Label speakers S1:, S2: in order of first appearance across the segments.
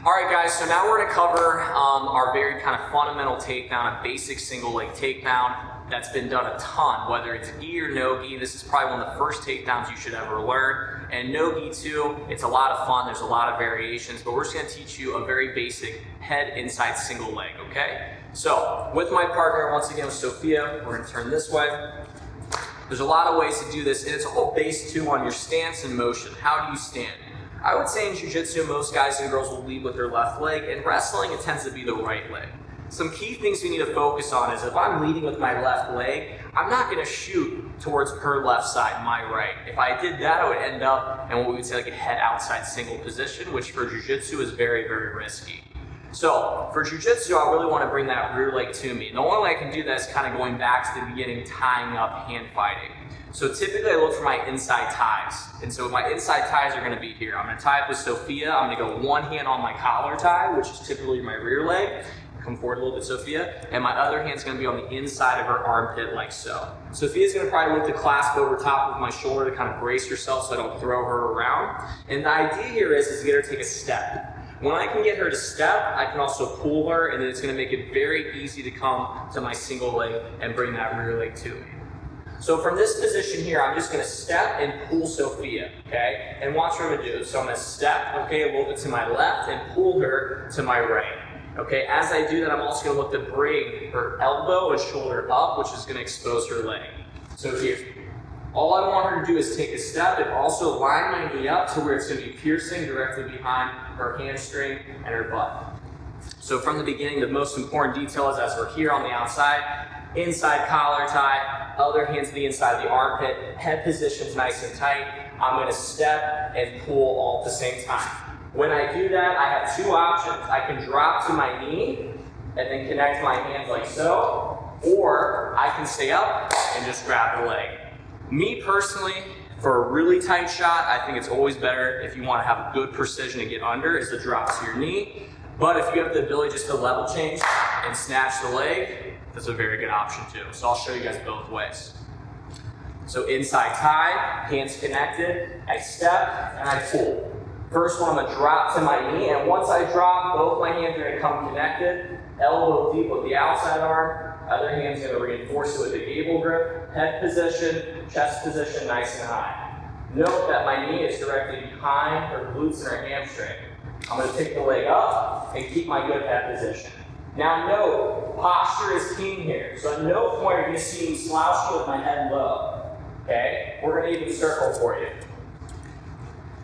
S1: All right, guys, so now we're gonna cover our very kind of fundamental takedown, a basic single leg takedown that's been done a ton, whether it's gi or no gi. This is probably one of the first takedowns you should ever learn. And no gi too, it's a lot of fun, there's a lot of variations, but we're just gonna teach you a very basic head inside single leg, okay? So, with my partner, once again with Sophia, we're gonna turn this way. There's a lot of ways to do this, and it's all based too on your stance and motion. How do you stand? I would say in jiu-jitsu, most guys and girls will lead with their left leg. In wrestling, it tends to be the right leg. Some key things we need to focus on is if I'm leading with my left leg, I'm not gonna shoot towards her left side, my right. If I did that, I would end up in what we would say like a head outside single position, which for jiu-jitsu is very, very risky. So for jiu-jitsu, I really want to bring that rear leg to me. And the only way I can do that is kind of going back to the beginning, tying up, hand fighting. So typically I look for my inside ties. And so my inside ties are going to be here. I'm going to tie up with Sophia. I'm going to go one hand on my collar tie, which is typically my rear leg. Come forward a little bit, Sophia. And my other hand's going to be on the inside of her armpit like so. Sophia's going to probably look to clasp over top of my shoulder to kind of brace herself so I don't throw her around. And the idea here is to get her to take a step. When I can get her to step, I can also pull her, and then it's going to make it very easy to come to my single leg and bring that rear leg to me. So from this position here, I'm just going to step and pull Sophia, okay? And watch what I'm going to do. So I'm going to step, okay, a little bit to my left and pull her to my right. Okay, as I do that, I'm also going to look to bring her elbow and shoulder up, which is going to expose her leg. So here. All I want her to do is take a step and also line my knee up to where it's going to be piercing directly behind her hamstring and her butt. So from the beginning, the most important detail is as we're here on the outside, inside collar tie, other hand to the inside of the armpit, head position's nice and tight. I'm going to step and pull all at the same time. When I do that, I have two options. I can drop to my knee and then connect my hands like so, or I can stay up and just grab the leg. Me personally, for a really tight shot, I think it's always better if you want to have good precision and get under is to drop to your knee. But if you have the ability just to level change and snatch the leg, that's a very good option too. So I'll show you guys both ways. So inside tie, hands connected, I step and I pull. First one, I'm going to drop to my knee, and once I drop, both my hands are going to come connected, elbow deep with the outside arm. Other hand's going to reinforce it with the gable grip, head position, chest position, nice and high. Note that my knee is directly behind her glutes and her hamstring. I'm going to pick the leg up and keep my good head position. Now note, posture is king here. So at no point are you going to see me slouching with my head low. Okay? We're going to even circle for you.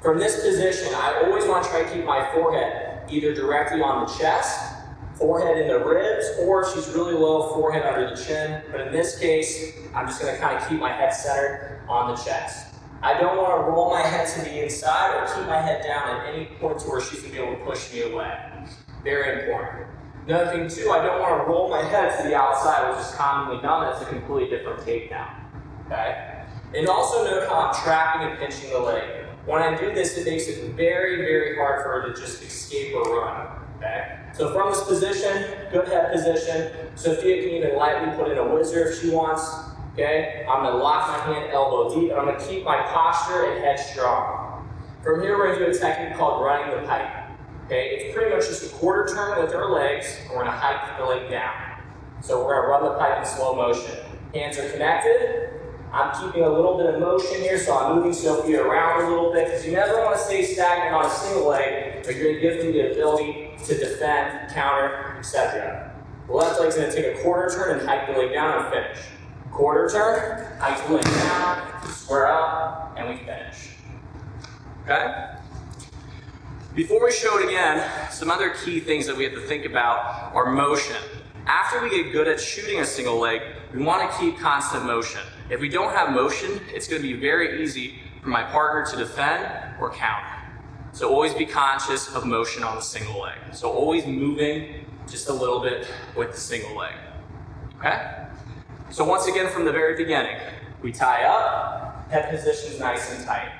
S1: From this position, I always want to try to keep my forehead either directly on the chest, forehead in the ribs, or if she's really low, forehead under the chin. But in this case, I'm just going to kind of keep my head centered on the chest. I don't want to roll my head to the inside or keep my head down at any point to where she's going to be able to push me away. Very important. Another thing too, I don't want to roll my head to the outside, which is commonly done. That's a completely different takedown. Okay? And also note how I'm trapping and pinching the leg. When I do this, it makes it very, very hard for her to just escape or run. Okay? So from this position, good head position, Sophia can even lightly put in a whizzer if she wants. Okay? I'm going to lock my hand elbow deep, and I'm going to keep my posture and head strong. From here, we're going to do a technique called running the pipe. Okay? It's pretty much just a quarter turn with our legs, and we're going to hike the leg down. So we're going to run the pipe in slow motion. Hands are connected. I'm keeping a little bit of motion here, so I'm moving Sophia around a little bit, because you never want to stay stagnant on a single leg, but you're going to give them the ability to defend, counter, etc. The left leg's going to take a quarter turn and hike the leg down and finish. Quarter turn, hike the leg down, square up, and we finish. Okay? Before we show it again, some other key things that we have to think about are motion. After we get good at shooting a single leg, we want to keep constant motion. If we don't have motion, it's going to be very easy for my partner to defend or counter. So always be conscious of motion on the single leg. So always moving just a little bit with the single leg. Okay? So once again, from the very beginning, we tie up, head position is nice and tight.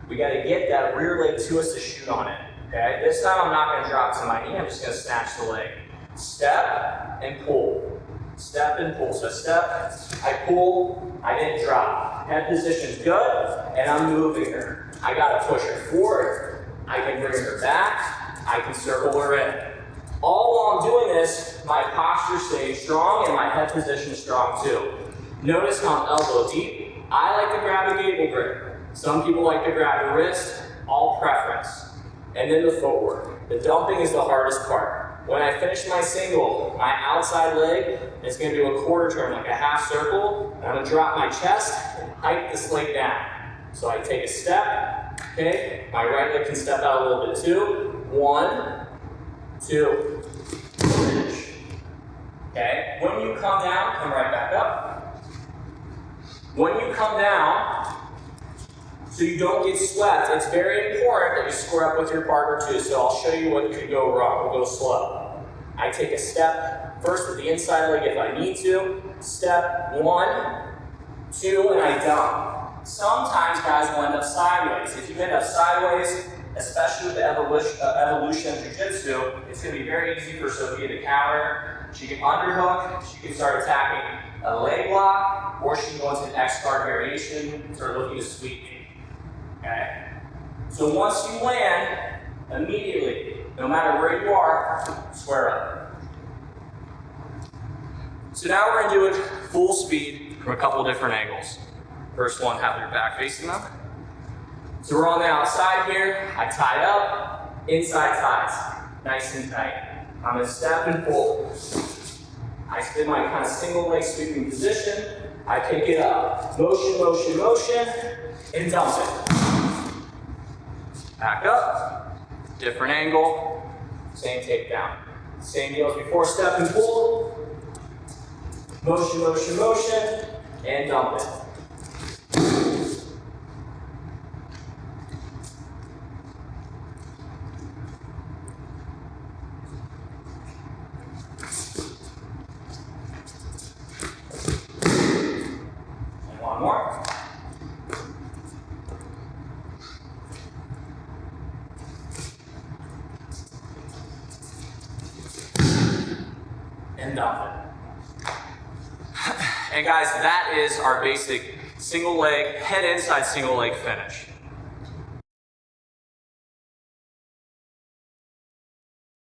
S1: We got to get that rear leg to us to shoot on it. Okay? This time I'm not going to drop to my knee, I'm just going to snatch the leg. Step and pull. Step and pull. So step, I pull, I didn't drop. Head position's good, and I'm moving her. I gotta push her forward. I can bring her back. I I can circle her in. All while I'm doing this, my posture stays strong and my head position is strong too. Notice how I'm elbow deep. I like to grab a gable grip. Some people like to grab a wrist, all preference. And then the footwork. The dumping is the hardest part. When I finish my single, my outside leg is going to do a quarter turn, like a half circle. And I'm going to drop my chest and hike this leg down. So I take a step, okay? My right leg can step out a little bit too. 1, 2, finish. Okay? When you come down, come right back up. When you come down, so you don't get swept, it's very important that you square up with your partner too. So I'll show you what could go wrong. We'll go slow. I take a step, first with the inside leg if I need to. Step 1, 2, and I dump. Sometimes guys will end up sideways. If you end up sideways, especially with the evolution of jiu-jitsu, it's going to be very easy for Sophia to counter. She can underhook, she can start attacking a leg lock, or she can go into an X-guard variation, start looking to sweep me. Okay? So once you land, immediately, no matter where you are, square up. So now we're going to do it full speed from a couple different angles. First one, have your back facing them. So we're on the outside here. I tie up, inside ties, nice and tight. I'm going to step and pull. I spin my kind of single leg sweeping position. I pick it up. Motion, motion, motion, and dump it. Back up, different angle, same takedown. Same deal as before, step and pull. Motion, motion, motion, and dump it. And one more. And dump it. And guys, that is our basic single leg, head inside single leg finish.